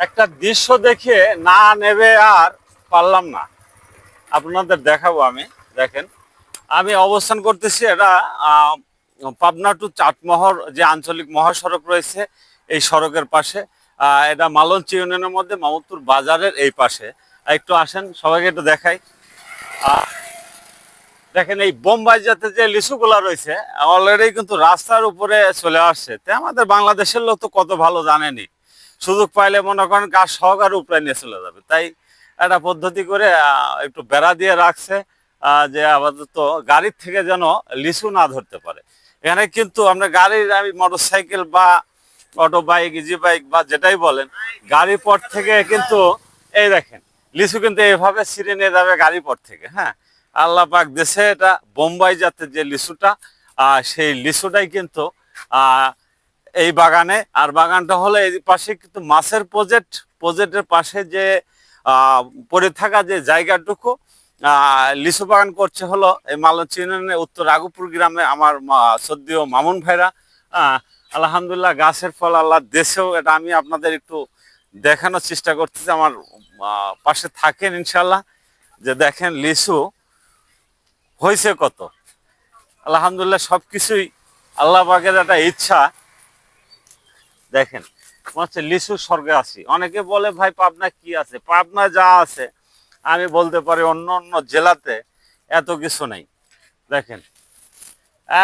একটা দৃশ্য দেখে না নেবে আর পারলাম না, আপনাদের দেখাবো আমি। দেখেন, আমি অবস্থান করতেছি এটা পাবনা টু চাটমোহর যে আঞ্চলিক মহাসড়ক রয়েছে এই সড়কের পাশে। এটা মালঞ্চ ইউনিয়নের মধ্যে মামুদপুর বাজারের এই পাশে। একটু আসেন, সবাইকে একটু দেখাই। দেখেন, এই বোম্বাই জাতের যে লিচুগুলা রয়েছে অলরেডি কিন্তু রাস্তার উপরে চলে আসছে। তাই আমাদের বাংলাদেশের লোক তো কত ভালো জানেনি, সুযোগ পাইলে মনে করেন গাছ সহকারে উপরে নিয়ে চলে যাবে। তাই একটা পদ্ধতি করে একটু বেড়া দিয়ে রাখছে, যে আপাতত গাড়ির থেকে যেন লিচু না ধরতে পারে। এখানে কিন্তু আমরা গাড়ির, আমি মোটর সাইকেল বা অটো বাইক, ইজি বাইক বা যেটাই বলেন, গাড়ির পর থেকে কিন্তু এই দেখেন লিচু কিন্তু এইভাবে ছিঁড়ে নিয়ে যাবে গাড়ির পর থেকে। হ্যাঁ, আল্লাহ পাক দেশে এটা বোম্বাই জাতের যে লিচুটা, সেই লিচুটাই কিন্তু আহ এই বাগানে। আর বাগানটা হলো এই পাশে কিন্তু মাছের প্রজেক্টের পাশে যে পড়ে থাকা যে জায়গাটুকু, লিচু বাগান করছে হলো এই মালঞ্চ ইউনিয়নের উত্তর রাঘবপুর গ্রামে আমার সদ্যীয় মামুন ভাইরা। আলহামদুলিল্লাহ, গাছের ফল আল্লাহ দেশেও, এটা আমি আপনাদের একটু দেখানোর চেষ্টা করতেছি। আমার পাশে থাকেন ইনশাল্লাহ। যে দেখেন লিচু হয়েছে কত, আলহামদুলিল্লাহ সবকিছুই আল্লাহ পাকের একটা ইচ্ছা। দেখেন, মনে হচ্ছে লিচুর স্বর্গে আছি। অনেকে বলে ভাই পাবনা কি আছে, পাবনা যা আছে আমি বলতে পারি অন্য অন্য জেলাতে এত কিছু নেই। দেখেন,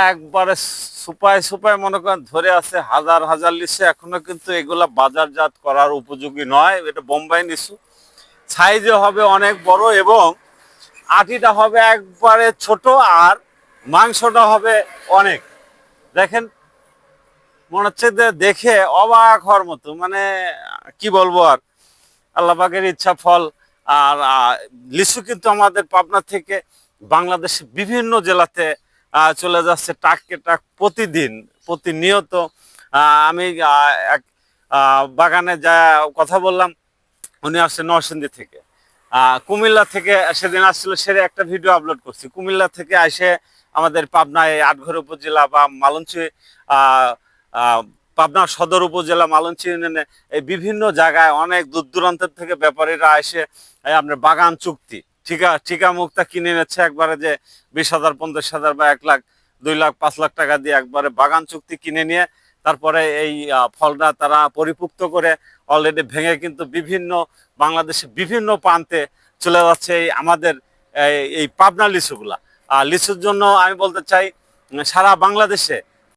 একবারে সুপায় সুপায় মনে করেন ধরে আছে হাজার হাজার লিচু। এখনো কিন্তু এগুলা বাজারজাত করার উপযোগী নয়। এটা বোম্বাই লিচু, সাইজে হবে অনেক বড় এবং আটিটা হবে একবারে ছোট, আর মাংসটা হবে অনেক। দেখেন, মনে হচ্ছে যে দেখে অবাক হওয়ার মতো, মানে কি বলবো আর, আল্লাহ পাকের ইচ্ছা ফল। আর লিচু কিন্তু আমাদের পাবনা থেকে বাংলাদেশের বিভিন্ন জেলাতে চলে যাচ্ছে ট্রাকে ট্রাক প্রতিদিন, প্রতিনিয়ত। আমি এক বাগানে যা কথা বললাম, উনি আসছে নরসিংদী থেকে, কুমিল্লা থেকে সেদিন আসছিল, সে একটা ভিডিও আপলোড করছি। কুমিল্লা থেকে এসে আমাদের পাবনায় আটঘর উপজেলা বা মালঞ্চি, পাবনা সদর উপজেলা মালঞ্চি ইউনিয়নে এই বিভিন্ন জায়গায় অনেক দূর দূরান্তের থেকে ব্যাপারীরা এসে আপনার বাগান চুক্তি ঠিকা মুক্তা কিনে নিচ্ছে একবারে, যে 20,000 50,000 বা 1 লাখ 2 লাখ 5 লাখ টাকা দিয়ে একবারে বাগান চুক্তি কিনে নিয়ে তারপরে এই ফলটা তারা পরিপুক্ত করে অলরেডি ভেঙে কিন্তু বিভিন্ন বাংলাদেশের বিভিন্ন প্রান্তে চলে যাচ্ছে এই আমাদের এই পাবনা লিচুগুলা। লিচুর জন্য আমি বলতে চাই, সারা বাংলাদেশে